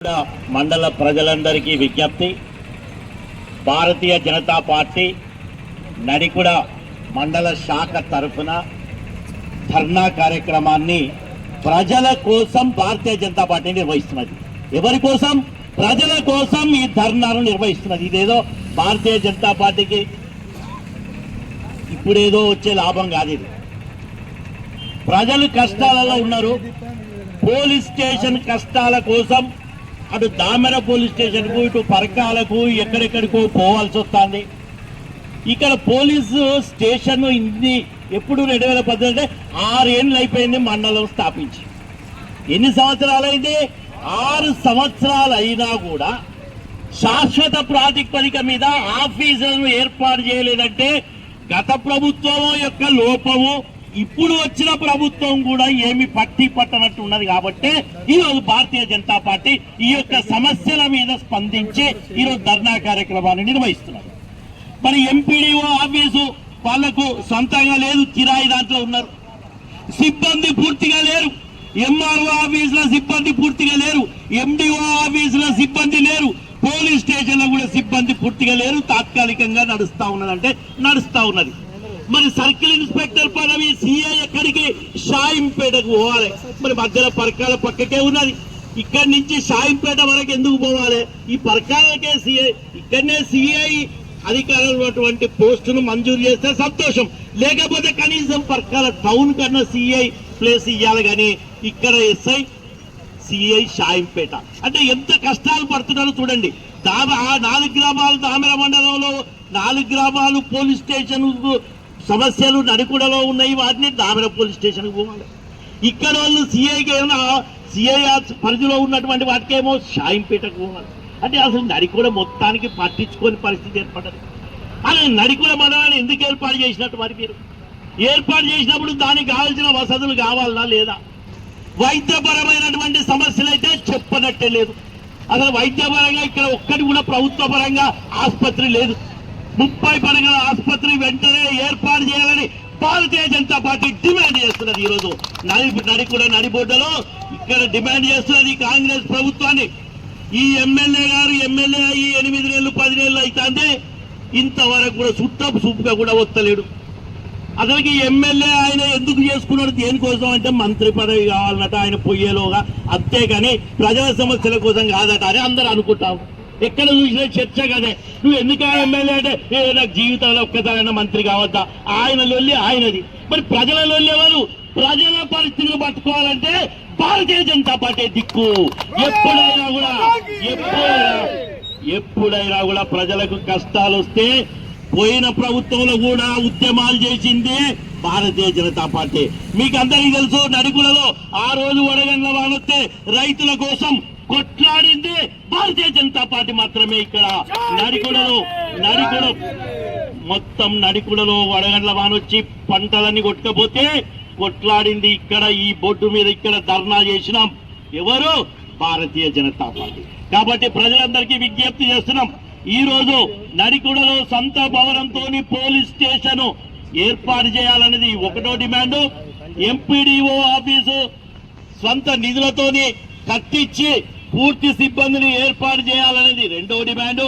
మండల ప్రజలందరికీ విజ్ఞప్తి, భారతీయ జనతా పార్టీ నడికుడ మండల శాఖ తరఫున ధర్నా కార్యక్రమాన్ని ప్రజల కోసం భారతీయ జనతా పార్టీ నిర్వహిస్తున్నది. ఎవరి కోసం? ప్రజల కోసం ఈ ధర్నాను నిర్వహిస్తున్నది. ఇదేదో భారతీయ జనతా పార్టీకి ఇప్పుడేదో వచ్చే లాభం కాదు. ఇది ప్రజలు కష్టాలలో ఉన్నారు. పోలీస్ స్టేషన్ కష్టాల కోసం అటు దామెర పోలీస్ స్టేషన్కు ఇటు పరకాలకు ఎక్కడెక్కడికో పోవాల్సి వస్తుంది. ఇక్కడ పోలీసు స్టేషన్ ఇన్ని ఎప్పుడు 2018 అంటే 6 ఏళ్ళు అయిపోయింది మండలం స్థాపించి. ఎన్ని సంవత్సరాలైంది? 6 సంవత్సరాలు అయినా కూడా శాశ్వత ప్రాతిపదిక మీద ఆఫీసులను ఏర్పాటు చేయలేదంటే గత ప్రభుత్వం యొక్క లోపము, ఇప్పుడు వచ్చిన ప్రభుత్వం కూడా ఏమి పట్టనట్టు ఉన్నది. కాబట్టి ఈరోజు భారతీయ జనతా పార్టీ ఈ యొక్క సమస్యల మీద స్పందించి ఈరోజు ధర్నా కార్యక్రమాన్ని నిర్వహిస్తున్నారు. మరి ఎంపీడీఓ ఆఫీసు వాళ్లకు సొంతంగా లేదు, కిరాయి దాంట్లో ఉన్నారు. సిబ్బంది పూర్తిగా లేరు. ఎంఆర్ఓ ఆఫీసుల సిబ్బంది పూర్తిగా లేరు. ఎండిఓ ఆఫీసుల సిబ్బంది లేరు. పోలీస్ స్టేషన్లో కూడా సిబ్బంది పూర్తిగా లేరు. తాత్కాలికంగా నడుస్తా ఉన్నదంటే నడుస్తా ఉన్నది. మరి సర్కిల్ ఇన్స్పెక్టర్ పదవి సిఐ ఎక్కడికి? షాయింపేటకు పోవాలి. మరి మధ్యలో పరకాల పక్కకే ఉన్నది. ఇక్కడి నుంచి షాయింపేట వరకు ఎందుకు పోవాలి? ఈ పరకాలకే సిఐ, ఇక్కడనే సిఐ అధికారులు ఉన్నటువంటి పోస్టును మంజూరు చేస్తే సంతోషం. లేకపోతే కనీసం పరకాల టౌన్ కన్నా సిఐ ప్లేస్ ఇవ్వాలి. కానీ ఇక్కడ ఎస్ఐ సిఐ షాయింపేట అంటే ఎంత కష్టాలు పడుతున్నారో చూడండి. 4 గ్రామాలు దామెర మండలంలో 4 గ్రామాలు పోలీస్ స్టేషన్ సమస్యలు నడికుడలో ఉన్నాయి. వాటిని దామెర పోలీస్ స్టేషన్కి పోవాలి. ఇక్కడ వాళ్ళు సిఐకి ఏమైనా సిఐ పరిధిలో ఉన్నటువంటి వాటికేమో షాయింపేటకు పోవాలి. అంటే అసలు నడికుడ మొత్తానికి పట్టించుకొని పరిస్థితి ఏర్పడ్డది. అలా నడికుడ మండలాన్ని ఎందుకు ఏర్పాటు చేసినట్టు? మరి మీరు ఏర్పాటు చేసినప్పుడు దానికి కావాల్సిన వసతులు కావాలన్నా లేదా? వైద్యపరమైనటువంటి సమస్యలు అయితే చెప్పనట్టే లేదు. అసలు వైద్యపరంగా ఇక్కడ ఒక్కటి కూడా ప్రభుత్వ పరంగా ఆసుపత్రి లేదు. 30 పడగల ఆసుపత్రి వెంటనే ఏర్పాటు చేయాలని భారతీయ జనతా పార్టీ డిమాండ్ చేస్తున్నది. ఈరోజు నడికుడ నడిబొడ్డలో ఇక్కడ డిమాండ్ చేస్తున్నది కాంగ్రెస్ ప్రభుత్వాన్ని. ఈ ఎమ్మెల్యే గారు ఎమ్మెల్యే అయ్యి 8 నెలలు 10 నెలలు అవుతుంది. ఇంతవరకు కూడా చుట్టపు చూపుగా కూడా వస్తలేడు. అసలుకి ఎమ్మెల్యే ఆయన ఎందుకు చేసుకున్నాడు? దేనికోసం అంటే మంత్రి పదవి కావాలన్నట ఆయన పొయ్యేలోగా, అంతేగాని ప్రజల సమస్యల కోసం కాదట అని అందరూ అనుకుంటాం. ఎక్కడ చూసినా చర్చ కదే. నువ్వు ఎందుకు ఎమ్మెల్యే అంటే నాకు జీవితంలో ఒక్కసారైనా మంత్రి కావద్దా? ఆయన లొల్లి ఆయనది. మరి ప్రజల లొల్లి ఎవరు? ప్రజల పరిస్థితులు పట్టుకోవాలంటే భారతీయ జనతా పార్టీ దిక్కు. ఎప్పుడైనా కూడా ప్రజలకు కష్టాలు వస్తే పోయిన ప్రభుత్వంలో కూడా ఉద్యమాలు చేసింది భారతీయ జనతా పార్టీ. మీకు అందరికీ తెలుసు, నడికులలో ఆ రోజు వడగండ్ల వానొస్తే రైతుల కోసం కొట్లాడింది భారతీయ జనతా పార్టీ మాత్రమే. ఇక్కడ మొత్తం నడికుడలో వడగండ్ల వానొచ్చి పంటలన్నీ కొట్టుకపోతే కొట్లాడింది ఇక్కడ ఈ బొడ్డు మీద ఇక్కడ ధర్నా చేసినాం. ఎవరు? భారతీయ జనతా పార్టీ. కాబట్టి ప్రజలందరికీ విజ్ఞప్తి చేస్తున్నాం, ఈ రోజు నడికుడలో సొంత భవనంతో పోలీస్ స్టేషన్ ఏర్పాటు చేయాలనేది ఒకటో డిమాండు. ఎంపీడీఓ ఆఫీసు సొంత నిధులతోని కట్టించి పూర్తి సిబ్బందిని ఏర్పాటు చేయాలనేది రెండో డిమాండు.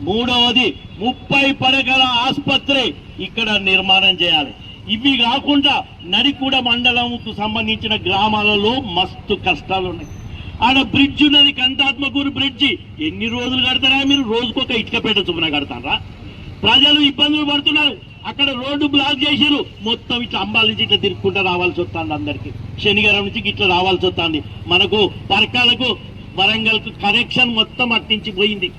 మూడవది 30 పడగల ఆసుపత్రి ఇక్కడ నిర్మాణం చేయాలి. ఇవి కాకుండా నడికుడ మండలంకు సంబంధించిన గ్రామాలలో మస్తు కష్టాలు ఉన్నాయి. ఆడ బ్రిడ్జ్ ఉన్నది, కంటాత్మకూరు బ్రిడ్జి. ఎన్ని రోజులు కడతారా మీరు? రోజుకొక ఇటుకపేట చొప్పున కడతారా? ప్రజలు ఇబ్బందులు పడుతున్నారు. అక్కడ రోడ్డు బ్లాక్ చేసిరు. మొత్తం ఇట్లా అంబాల నుంచి ఇట్లా తిరుక్కుంటూ రావాల్సి వస్తుంది. అందరికి శనిగారం నుంచి ఇట్లా రావాల్సి వస్తుంది. మనకు పరకాలకు వరంగల్కు కనెక్షన్ మొత్తం అట్టించి పోయింది.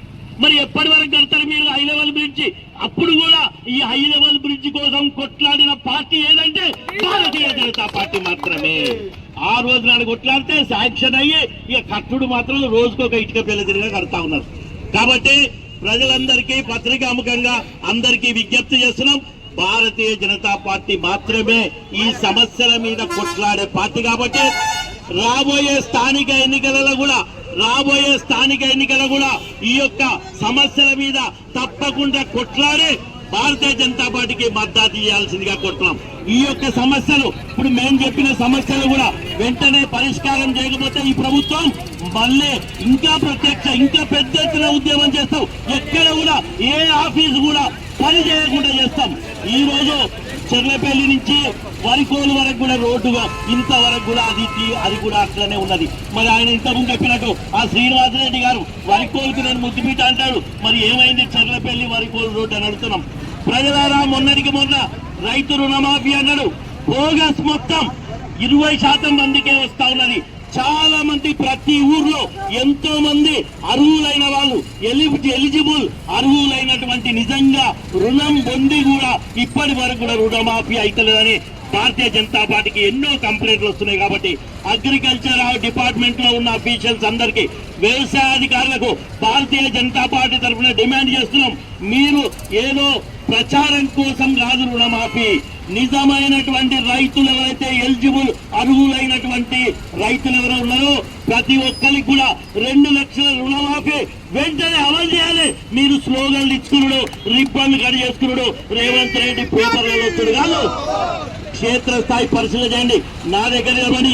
మరి ఎప్పటి వరకు కడతారు మీరు హై లెవెల్ బ్రిడ్జి? అప్పుడు కూడా ఈ హై లెవెల్ బ్రిడ్జి కోసం కొట్లాడిన పార్టీ ఏదంటే భారతీయ జనతా పార్టీ మాత్రమే. ఆ రోజు నాడు కొట్లాడితే శాంక్షన్ అయ్యి ఇక కట్టుడు మాత్రం రోజుకొక ఇటుక పిల్ల తిరిగా కడతా ఉన్నారు. కాబట్టి ప్రజలందరికీ పత్రికాముఖంగా అందరికీ విజ్ఞప్తి చేస్తున్నాం, భారతీయ జనతా పార్టీ మాత్రమే ఈ సమస్యల మీద కొట్లాడే పార్టీ. కాబట్టి రాబోయే స్థానిక ఎన్నికలలో కూడా ఈ యొక్క సమస్యల మీద తప్పకుండా కొట్లాడి భారతీయ జనతా పార్టీకి మద్దతు ఇవ్వాల్సిందిగా కోరుతున్నాం. ఈ యొక్క సమస్యలు ఇప్పుడు మేము చెప్పిన సమస్యలు కూడా వెంటనే పరిష్కారం చేయకపోతే ఈ ప్రభుత్వం మళ్ళీ ఇంకా ఇంకా పెద్ద ఎత్తున ఉద్యమం చేస్తాం. ఎక్కడ కూడా ఏ ఆఫీసు కూడా పని చేయకుండా చేస్తాం. ఈ రోజు చెర్లపల్లి నుంచి వరికోలు వరకు కూడా రోడ్డుగా ఇంతవరకు కూడా అది కూడా అట్లనే ఉన్నది. మరి ఆయన ఇంతకుముందు చెప్పినట్టు ఆ శ్రీనివాసరెడ్డి గారు వరికోలుకు నేను ముద్దుపీట అంటాడు. మరి ఏమైంది చెర్లపల్లి వరికోలు రోడ్డు అని అడుగుతున్నాం. ప్రజలారా, మొన్నటికి మొన్న రైతు రుణమాఫీ అన్నాడు. బోగస్ మొత్తం 20% మందికే వస్తా ఉన్నది. చాలా మంది ప్రతి ఊర్లో ఎంతో మంది అర్హులైన వాళ్ళు ఎలిజిబుల్ అర్హులైనటువంటి నిజంగా రుణం పొంది కూడా ఇప్పటి వరకు కూడా రుణమాఫీ అవుతలేదని భారతీయ జనతా పార్టీకి ఎన్నో కంప్లైంట్లు వస్తున్నాయి. కాబట్టి అగ్రికల్చర్ డిపార్ట్మెంట్ లో ఉన్న అఫీషియల్స్ అందరికీ, వ్యవసాయ అధికారులకు భారతీయ జనతా పార్టీ తరఫున డిమాండ్ చేస్తున్నాం. మీరు ఏదో ప్రచారం కోసం కాదు రుణమాఫీ. నిజమైనటువంటి రైతులు ఎవరైతే ఎలిజిబుల్ అర్హులైనటువంటి రైతులు ఎవరు ఉన్నారో ప్రతి ఒక్కరికి కూడా 2 లక్షల రుణమాఫీ వెంటనే అమలు చేయాలి. మీరు స్లోగన్లు ఇస్తున్నాడు, రిబ్బన్లు కట్ చేస్తున్నాడు, రేవంత్ రెడ్డి పేపర్లలో వస్తుడు కాదు. క్షేత్రస్థాయి పరిశీలన చేయండి. నా దగ్గర నిలబడి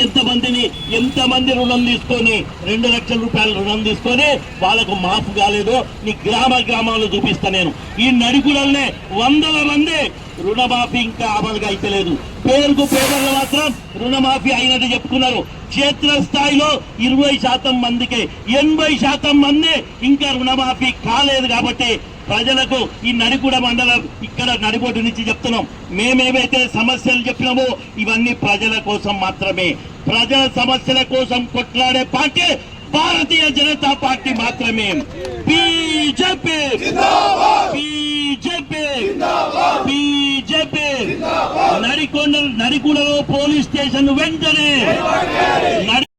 ఎంతమంది రుణం తీసుకొని 2 లక్షల రూపాయల రుణం తీసుకొని వాళ్ళకు మాఫ్ కాలేదో నీ గ్రామాల్లో చూపిస్తా నేను. ఈ నడికుడల్నే వందల మంది రుణమాఫీ ఇంకా అమలుగా అయితలేదు. పేరుకు పేపర్లు మాత్రం రుణమాఫీ అయినట్టు చెప్పుకున్నారు. క్షేత్రస్థాయిలో 20% మందికి 80% మంది ఇంకా రుణమాఫీ కాలేదు. కాబట్టి ప్రజలకు ఈ నడికుడ మండలం ఇక్కడ నడిబొడ్డు నుంచి చెప్తున్నాం. మేమేవైతే సమస్యలు చెప్పినామో ఇవన్నీ ప్రజల కోసం మాత్రమే. ప్రజల సమస్యల కోసం కొట్లాడే పార్టీ భారతీయ జనతా పార్టీ మాత్రమే. బీజేపీ బీజేపీ బీజేపీ నడికుడలో పోలీస్ స్టేషన్ వెంటనే